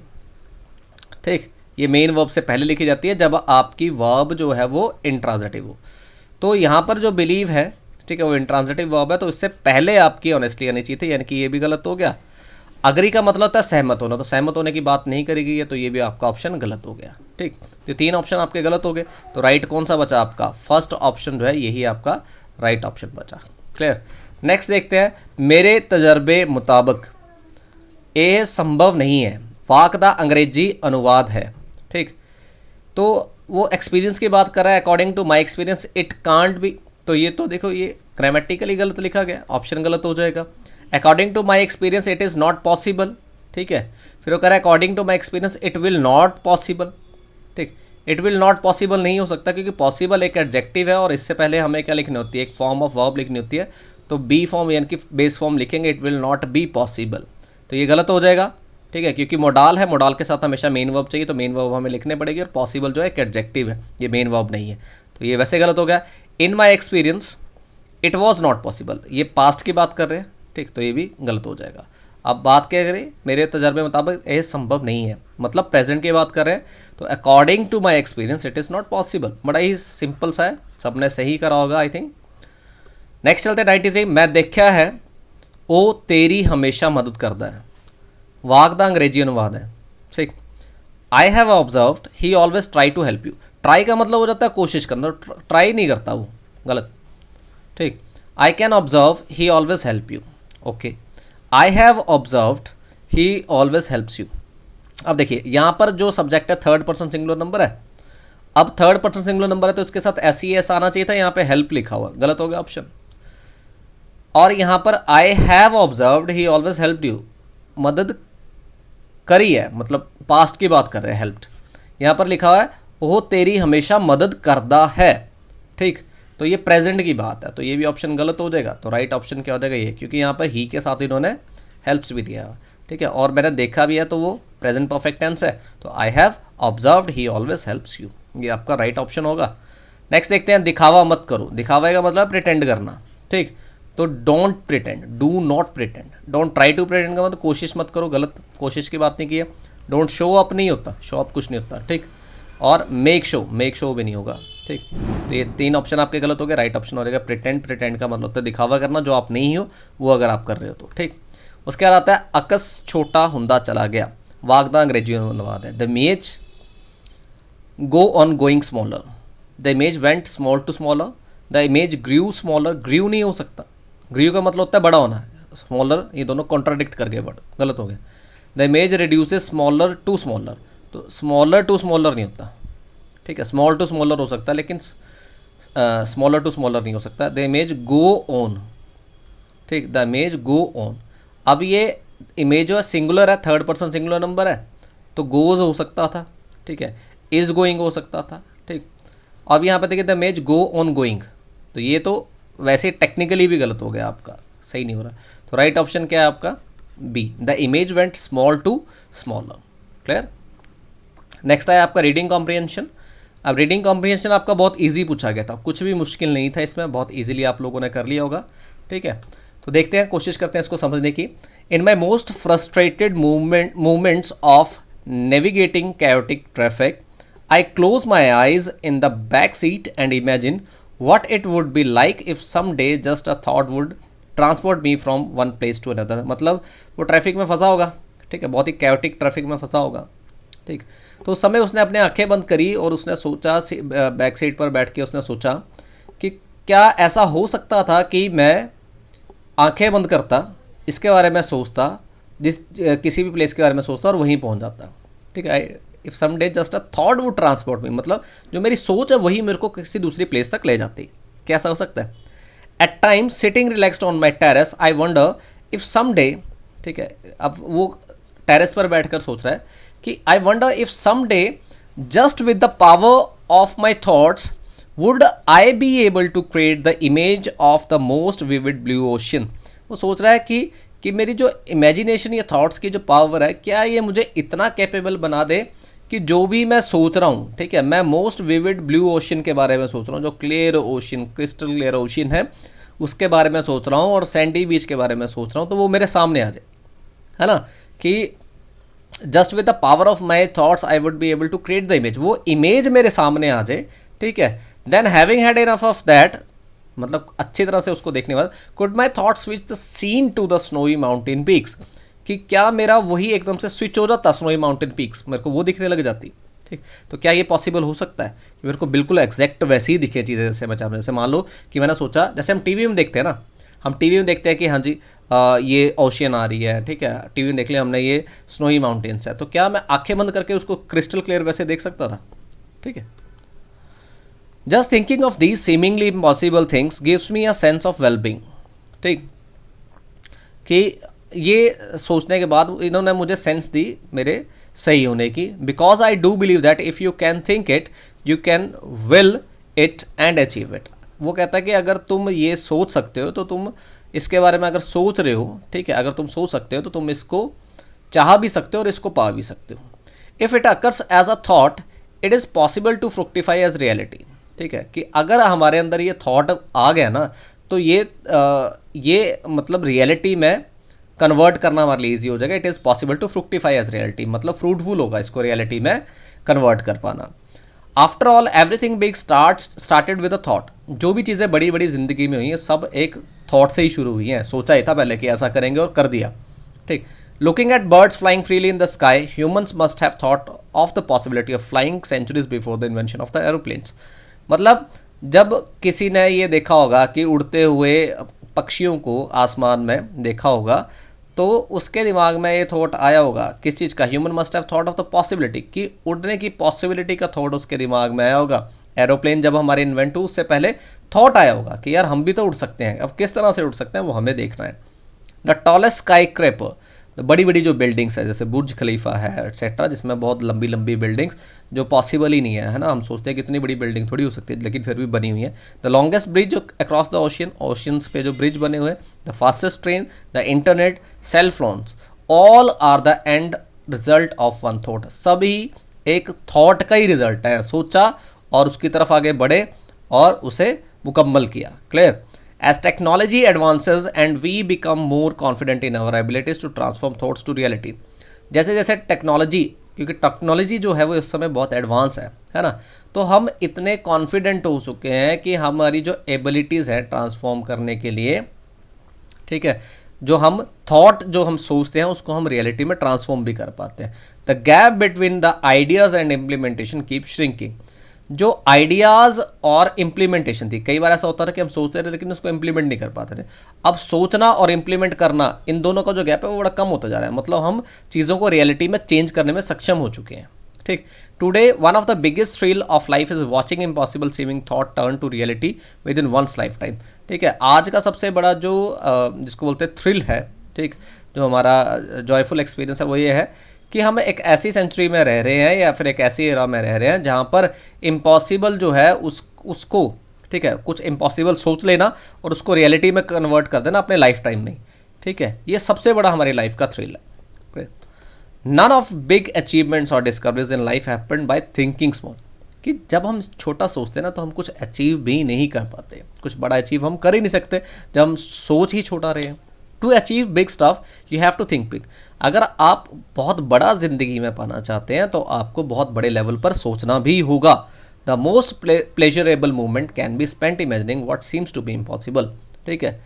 ठीक, ये मेन वर्ब से पहले लिखी जाती है जब आपकी वर्ब जो है वो इंट्रांजिटिव हो। तो यहाँ पर जो बिलीव है, ठीक है, वो इंट्रांजिटिव वर्ब है, तो इससे पहले आपकी ऑनेस्टली आनी चाहिए थी, यानी कि ये भी गलत हो गया। अग्री का मतलब होता है सहमत होना, तो सहमत होने की बात नहीं करी गई है, तो ये भी आपका ऑप्शन गलत हो गया। ठीक, तो 3 ऑप्शन आपके गलत हो गए, तो राइट कौन सा बचा आपका, फर्स्ट ऑप्शन जो है यही आपका राइट ऑप्शन बचा। क्लियर? नेक्स्ट देखते हैं, मेरे तजर्बे मुताबिक ये संभव नहीं है, वाक दा अंग्रेजी अनुवाद है। ठीक, तो वो एक्सपीरियंस की बात कर रहा है, according to my experience it can't be, तो ये तो देखो ये ग्रामेटिकली गलत लिखा गया, ऑप्शन गलत हो जाएगा। According to my experience it is not possible. ठीक है, फिर वो कह रहा है according to my experience it will not possible. ठीक, इट विल नॉट पॉसिबल नहीं हो सकता, क्योंकि पॉसिबल एक एडजेक्टिव है, और इससे पहले हमें क्या लिखनी होती है, एक फॉर्म ऑफ वर्ब लिखनी होती है, तो बी फॉर्म यानी कि बेस फॉर्म लिखेंगे, it will not be possible, तो ये गलत हो जाएगा। ठीक है, क्योंकि मोडाल है, मोडाल के साथ हमेशा मेन वर्ब चाहिए, तो मेन वर्ब हमें लिखने पड़ेगी, और पॉसिबल जो है एक एडजेक्टिव है, ये मेन वर्ब नहीं है, तो ये वैसे गलत हो गया। In my experience it was not possible, ये पास्ट की बात कर रहे हैं। ठीक, तो ये भी गलत हो जाएगा। अब बात क्या करें, मेरे तजर्बे मुताबिक ये संभव नहीं है, मतलब प्रेजेंट की बात कर रहे हैं, तो according to my experience it is not possible. बड़ा ही सिंपल सा है, सबने सही करा होगा आई थिंक। नेक्स्ट चलते 93, मैं देखा है ਉਹ तेरी हमेशा मदद करता है। वाक का अंग्रेजी अनुवाद है, ठीक। I have observed he always try to help you. Try का मतलब हो जाता है कोशिश करना, ट्राई नहीं करता वो, गलत, ठीक। I can observe he always help you, okay. I have observed he always helps you. अब देखिए यहाँ पर जो सब्जेक्ट है थर्ड पर्सन सिंगुलर नंबर है। अब थर्ड पर्सन सिंगुलर नंबर है तो इसके साथ एस ई एस आना चाहिए था, यहाँ पे हेल्प लिखा हुआ, गलत हो गया ऑप्शन। और यहाँ पर आई have observed he always helped you, मदद करी है, मतलब पास्ट की बात कर रहे हैं, हेल्प्ड। यहाँ पर लिखा हुआ है वो तेरी हमेशा मदद करता है, ठीक। तो ये प्रेजेंट की बात है, तो ये भी ऑप्शन गलत हो जाएगा। तो राइट ऑप्शन क्या हो जाएगा ये, क्योंकि यहाँ पर ही के साथ इन्होंने हेल्प्स भी दिया, ठीक है। और मैंने देखा भी है तो वो प्रेजेंट परफेक्ट टेंस है, तो आई have observed he always helps you, ये आपका राइट ऑप्शन होगा। नेक्स्ट देखते हैं, दिखावा मत करो। दिखावा का मतलब प्रिटेंड करना, ठीक। तो don't pretend, do not pretend. Don't try to pretend का मतलब कोशिश मत करो, गलत, कोशिश की बात नहीं की है। डोंट शो अप नहीं होता, शो अप कुछ नहीं होता, ठीक। और मेक शो भी नहीं होगा, ठीक। तो ये तीन ऑप्शन आपके गलत हो गए। राइट ऑप्शन हो जाएगा प्रिटेंड। प्रिटेंड का मतलब होता है दिखावा करना, जो आप नहीं हो वो अगर आप कर रहे हो तो, ठीक। उसके बाद आता है अकस छोटा हुंदा चला गया। वाक दा अंग्रेजी अनुवाद है, the image go on going smaller, the image went small to smaller, the image grieve smaller. Grieve नहीं हो सकता, ग्रीव का मतलब होता है बड़ा होना, स्मॉलर ये दोनों कॉन्ट्राडिक्ट कर गए, वर्ड गलत हो गया। The image reduces smaller to smaller, तो स्मॉलर टू स्मॉलर नहीं होता, ठीक है। स्मॉल टू स्मॉलर हो सकता है लेकिन स्मॉलर टू स्मॉलर नहीं हो सकता। द इमेज गो ऑन, ठीक, द इमेज गो ऑन। अब ये इमेज जो है सिंगुलर है, थर्ड पर्सन सिंगुलर नंबर है, तो गोज हो सकता था, ठीक है। इज गोइंग हो सकता था, ठीक। अब यहाँ पे देखिए the image go on going, तो ये तो वैसे टेक्निकली भी गलत हो गया आपका, सही नहीं हो रहा। तो राइट ऑप्शन क्या है आपका, B, the image went small to smaller. Clear. Next है आपका रीडिंग कॉम्प्रिहेंशन। अब रीडिंग कॉम्प्रिहेंशन आपका बहुत इजी पूछा गया था, कुछ भी मुश्किल नहीं था इसमें, बहुत इजीली आप लोगों ने कर लिया होगा, ठीक है। तो देखते हैं, कोशिश करते हैं इसको समझने की। In my most frustrated movements of navigating chaotic traffic, I close my eyes in the back seat and imagine what it would be like if someday just a thought would transport me from one place to another। मतलब वो traffic में फंसा होगा, ठीक है, बहुत ही chaotic traffic में फंसा होगा, ठीक। तो उस समय उसने अपने आंखें बंद करी और उसने सोचा, बैक सीट पर बैठ के उसने सोचा कि क्या ऐसा हो सकता था कि मैं आंखें बंद करता, इसके बारे में सोचता, किसी भी प्लेस के बारे में सोचता और वहीं पहुंच जाता, ठीक है। If some day just a thought would transport me, मतलब जो मेरी सोच है वही मेरे को किसी दूसरी प्लेस तक ले जाती। कैसा हो सकता है। At times sitting relaxed on my terrace I wonder if some day, ठीक है, अब वो टेरेस पर बैठकर सोच रहा है कि I wonder if some day just with the power of my thoughts would I be able to create the image of the most vivid blue ocean. वो सोच रहा है कि मेरी जो इमेजिनेशन या थॉट्स की जो पावर है, क्या ये मुझे इतना कैपेबल बना दे कि जो भी मैं सोच रहा हूँ, ठीक है, मैं मोस्ट विविड ब्लू ओशन के बारे में सोच रहा हूँ, जो clear ocean, crystal clear ocean है उसके बारे में सोच रहा हूँ, और सैंडी बीच के बारे में सोच रहा हूँ, तो वो मेरे सामने आ जाए, है ना, कि just with the power of my thoughts I would be able to create the image, वो इमेज मेरे सामने आ जाए, ठीक है। Then having had enough of that, मतलब अच्छी तरह से उसको देखने बाद, could my thoughts switch the scene to the snowy mountain peaks, कि क्या मेरा वही एकदम से स्विच हो जाता स्नोई माउंटेन पीक्स, मेरे को वो दिखने लग जाती, ठीक। तो क्या ये पॉसिबल हो सकता है कि मेरे को बिल्कुल एग्जैक्ट वैसे ही दिखे चीज़ें, जैसे मैं चाहता हूँ। जैसे मान लो कि मैंने सोचा, जैसे हम टीवी में देखते हैं ना, हम टीवी में देखते हैं कि हाँ जी ये ओशियन आ रही है, ठीक है, टीवी में देख लिया हमने ये स्नोई माउंटेन्स है, तो क्या मैं आंखें बंद करके उसको क्रिस्टल क्लियर वैसे देख सकता था, ठीक है। Just thinking of these seemingly impossible things gives me a sense of wellbeing, ठीक, कि ये सोचने के बाद इन्होंने मुझे सेंस दी मेरे सही होने की। Because I do believe that if you can think it you can will it and achieve it. वो कहता है कि अगर तुम ये सोच सकते हो तो तुम इसके बारे में अगर सोच रहे हो, ठीक है, अगर तुम सोच सकते हो तो तुम इसको चाह भी सकते हो और इसको पा भी सकते हो। If it occurs as a thought it is possible to fructify as reality, ठीक है, कि अगर हमारे अंदर ये थॉट आ गया ना तो ये मतलब रियलिटी में कन्वर्ट करना हमारे लिए ईजी हो जाएगा। It is possible to fructify as reality, मतलब फ्रूटफुल होगा इसको रियलिटी में कन्वर्ट कर पाना। After all everything big started with a thought. जो भी चीज़ें बड़ी बड़ी ज़िंदगी में हुई हैं सब एक थॉट से ही शुरू हुई हैं। सोचा ही था पहले कि ऐसा करेंगे और कर दिया। ठीक। Looking at birds flying freely in the sky, humans must have thought of the possibility of flying centuries before the invention of the aeroplanes. मतलब जब किसी ने ये देखा होगा कि उड़ते हुए पक्षियों को आसमान में देखा होगा, तो उसके दिमाग में ये थॉट आया होगा किस चीज़ का, human must have thought of the possibility, कि उड़ने की पॉसिबिलिटी का थॉट उसके दिमाग में आया होगा। एरोप्लेन जब हमारे इन्वेंट हुए उससे पहले थॉट आया होगा कि यार हम भी तो उड़ सकते हैं, अब किस तरह से उड़ सकते हैं वो हमें देखना है। द टॉलेस्ट स्काई क्रेपर, बड़ी बड़ी जो बिल्डिंग्स है जैसे बुर्ज खलीफा है एट्सेट्रा, जिसमें बहुत लंबी लंबी बिल्डिंग्स जो पॉसिबल ही नहीं है ना, हम सोचते हैं कि इतनी बड़ी बिल्डिंग थोड़ी हो सकती है, लेकिन फिर भी बनी हुई है। The longest bridge across the ocean, oceans पे जो ब्रिज बने हुए, the fastest train, the internet, cell phones, all are the end result of one thought. सभी एक थॉट का ही रिजल्ट है, सोचा और उसकी तरफ आगे बढ़े और उसे मुकम्मल किया। Clear? As technology advances and we become more confident in our abilities to transform thoughts to reality, जैसे जैसे टेक्नोलॉजी, क्योंकि टेक्नोलॉजी जो है वो इस समय बहुत एडवांस है ना, तो हम इतने कॉन्फिडेंट हो चुके हैं कि हमारी जो एबिलिटीज़ है ट्रांसफॉर्म करने के लिए, ठीक है, जो हम थॉट जो हम सोचते हैं उसको हम रियलिटी में ट्रांसफॉर्म भी कर पाते हैं। The gap between the ideas and implementation keep shrinking. जो आइडियाज़ और इम्प्लीमेंटेशन थी, कई बार ऐसा होता था कि हम सोचते थे लेकिन उसको इम्प्लीमेंट नहीं कर पाते थे। अब सोचना और इम्प्लीमेंट करना, इन दोनों का जो गैप है वो बड़ा कम होता जा रहा है। मतलब हम चीज़ों को रियलिटी में चेंज करने में सक्षम हो चुके हैं। ठीक। Today one of the biggest thrill of life is watching impossible seeming thought turn to reality with in one's life time. ठीक है, आज का सबसे बड़ा जो जिसको बोलते हैं थ्रिल है, ठीक, जो हमारा जॉयफुल एक्सपीरियंस है वो ये है कि हम एक ऐसी सेंचुरी में रह रहे हैं या फिर एक ऐसी एरा में रह रहे हैं जहाँ पर इम्पॉसिबल जो है उसको, ठीक है, कुछ इम्पॉसिबल सोच लेना और उसको रियलिटी में कन्वर्ट कर देना अपने लाइफ टाइम में। ठीक है, ये सबसे बड़ा हमारी लाइफ का थ्रिल है। नन ऑफ बिग अचीवमेंट्स और discoveries in life happened by thinking small. कि जब हम छोटा सोचते हैं ना तो हम कुछ अचीव भी नहीं कर पाते, कुछ बड़ा अचीव हम कर ही नहीं सकते जब हम सोच ही छोटा रहे हैं। To achieve big stuff you have to think big. अगर आप बहुत बड़ा ज़िंदगी में पाना चाहते हैं तो आपको बहुत बड़े लेवल पर सोचना भी होगा। The most pleasurable movement can be spent imagining what seems to be impossible. ठीक है,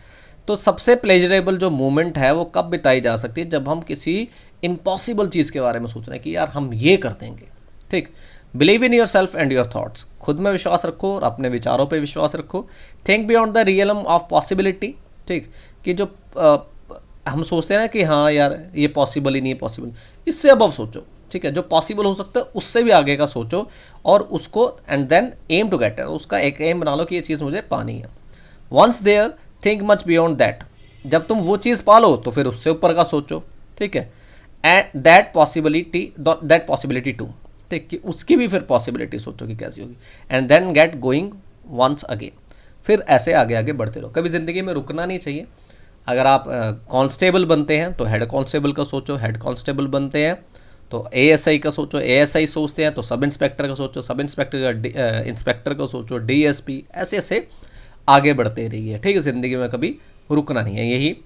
तो सबसे प्लेजरेबल जो मूवमेंट है वो कब बिताई जा सकती है, जब हम किसी इम्पॉसिबल चीज़ के बारे में सोच रहे हैं कि यार हम ये कर देंगे। ठीक। Believe in your self and your thoughts. खुद में विश्वास रखो और अपने विचारों पे विश्वास रखो। Think beyond the realm of possibility. ठीक, कि जो हम सोचते हैं ना कि हाँ यार ये पॉसिबल ही नहीं है, पॉसिबल, इससे अबव सोचो। ठीक है, जो पॉसिबल हो सकता है उससे भी आगे का सोचो और उसको and then aim to get, उसका एक एम बना लो कि ये चीज़ मुझे पानी है। Once there think much beyond that. जब तुम वो चीज़ पालो तो फिर उससे ऊपर का सोचो। ठीक है, एंड दैट पॉसिबिलिटी टू। ठीक, कि उसकी भी फिर पॉसिबिलिटी सोचो कि कैसी होगी। And then get going once again. फिर ऐसे आगे आगे बढ़ते रहो, कभी ज़िंदगी में रुकना नहीं चाहिए। अगर आप कांस्टेबल बनते हैं तो हेड कांस्टेबल का सोचो, हेड कांस्टेबल बनते हैं तो एएसआई का सोचो, एएसआई सोचते हैं तो सब इंस्पेक्टर का सोचो, सब इंस्पेक्टर का इंस्पेक्टर का सोचो, डीएसपी, ऐसे ऐसे आगे बढ़ते रहिए। ठीक है, ज़िंदगी में कभी रुकना नहीं है, यही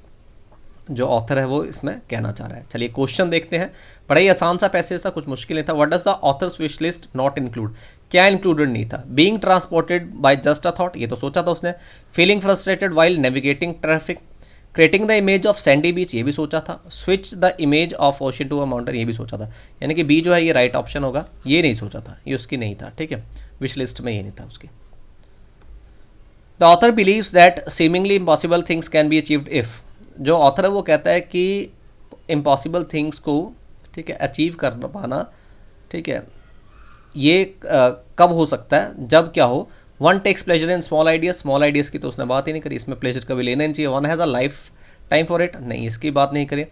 जो ऑथर है वो इसमें कहना चाह रहा है। चलिए क्वेश्चन देखते हैं। बड़ा ही आसान सा पैसेज था, कुछ मुश्किल नहीं था। What does the author's wish list not include. क्या इंक्लूडेड नहीं था? Being transported by just a thought, ये तो सोचा था उसने। Feeling frustrated while navigating traffic. Creating the image of sandy beach, ये भी सोचा था। Switch the image of ocean to a mountain, ये भी सोचा था। यानी कि बी जो है ये राइट ऑप्शन होगा, ये नहीं सोचा था, ये उसकी नहीं था। ठीक है, विश लिस्ट में ये नहीं था उसकी। The author believes that seemingly impossible things can be achieved if. जो ऑथर है वो कहता है कि इम्पॉसिबल थिंग्स को, ठीक है, अचीव कर पाना, ठीक है, ये कब हो सकता है, जब क्या हो। One takes pleasure in small ideas. Small ideas की तो उसने बात ही नहीं करी, इसमें प्लेजर कभी लेना नहीं चाहिए। One has a life time for it, नहीं, इसकी बात नहीं करी।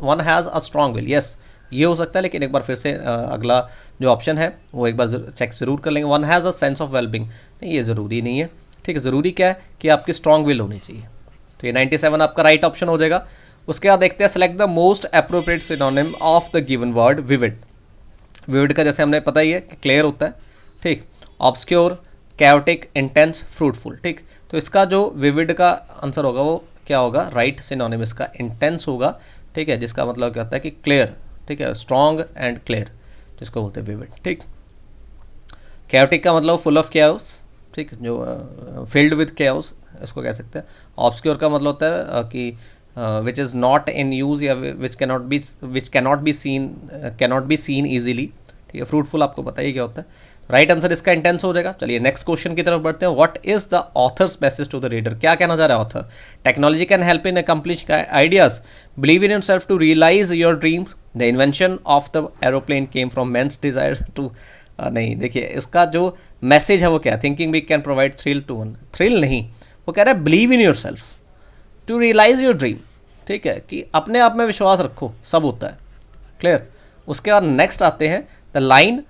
One has a strong will, yes, ये हो सकता है, लेकिन एक बार फिर से अगला जो ऑप्शन है वो एक बार चेक ज़रूर कर लेंगे। One has a sense of wellbeing, नहीं, ये ज़रूरी नहीं है। ठीक है, ज़रूरी क्या है कि आपकी स्ट्रॉन्ग विल होनी चाहिए। तो ये 97 आपका राइट ऑप्शन हो जाएगा। उसके बाद देखते हैं select the most appropriate synonym of the given word vivid. Vivid का जैसे हमने पता ही है कि क्लियर होता है। ठीक, ऑब्सक्योर, कैओटिक, इंटेंस, फ्रूटफुल। ठीक, तो इसका जो विविड का आंसर होगा वो क्या होगा, राइट सिनोनिम इसका इंटेंस होगा। ठीक है, जिसका मतलब क्या होता है कि क्लियर, ठीक है, स्ट्रॉन्ग एंड क्लियर, जिसको बोलते हैं विविड। ठीक, कैओटिक का मतलब फुल ऑफ कैओस, ठीक, जो फिल्ड विद कैओस इसको कह सकते हैं। ऑब्सक्योर का मतलब होता है कि which is not in use या which cannot be seen easily, ठीक है। फ्रूटफुल आपको पता ही क्या होता है। राइट आंसर इसका इंटेंस हो जाएगा। चलिए नेक्स्ट क्वेश्चन की तरफ बढ़ते हैं। What is the author's message to the reader? क्या कहना चाह रहा है author? Technology can help in accomplish ideas, believe in yourself to realise your dreams, the invention of the aeroplane came from men's desire to, नहीं देखिए इसका जो message है वो क्या है? Thinking big can provide thrill to one, thrill नहीं, वो कह रहा है believe in your self to realise your dream, ठीक है, कि अपने आप में विश्वास रखो, सब होता है। क्लियर। उसके बाद नेक्स्ट आते हैं the line,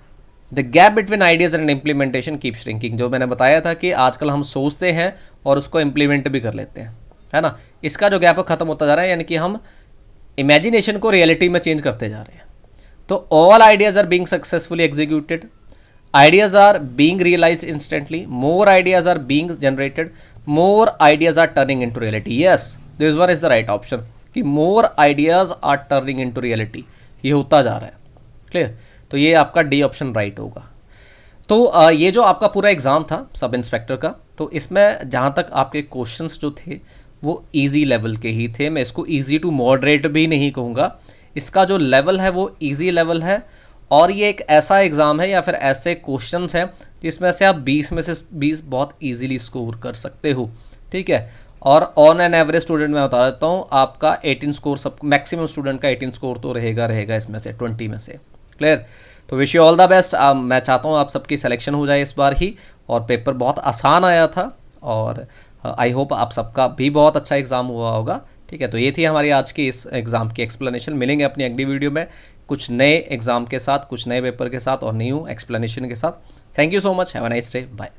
the gap between ideas and implementation keep shrinking, जो मैंने बताया था कि आजकल हम सोचते हैं और उसको इम्प्लीमेंट भी कर लेते हैं, है ना। इसका जो गैप है खत्म होता जा रहा है, यानी कि हम इमेजिनेशन को रियलिटी में चेंज करते जा रहे हैं। तो all ideas are being successfully executed, ideas are being realized instantly, more ideas are being generated, more ideas are turning into reality. Yes, this one is the right option कि more ideas are turning into reality, ये होता जा रहा है। Clear. तो ये आपका D option right होगा। तो ये जो आपका पूरा एग्ज़ाम था सब इंस्पेक्टर का, तो इसमें जहाँ तक आपके क्वेश्चंस जो थे वो इजी लेवल के ही थे। मैं इसको इजी टू मॉडरेट भी नहीं कहूँगा, इसका जो लेवल है वो इजी लेवल है। और ये एक ऐसा एग्ज़ाम है या फिर ऐसे क्वेश्चंस हैं जिसमें से आप 20 में से 20 बहुत इजीली स्कोर कर सकते हो, ठीक है। और ऑन एन एवरेज स्टूडेंट मैं बता देता हूँ आपका 18 स्कोर, सब मैक्सिमम स्टूडेंट का 18 स्कोर तो रहेगा इसमें से 20 में से। क्लियर। तो wish you all the best. मैं चाहता हूँ आप सबकी सिलेक्शन हो जाए इस बार ही, और पेपर बहुत आसान आया था और आई होप आप सबका भी बहुत अच्छा एग्ज़ाम हुआ होगा, ठीक है। तो ये थी हमारी आज की इस एग्ज़ाम की एक्सप्लेनेशन। मिलेंगे अपनी अगली वीडियो में कुछ नए एग्ज़ाम के साथ, कुछ नए पेपर के साथ और न्यू एक्सप्लेनेशन के साथ। Thank you so much, have a nice day, bye.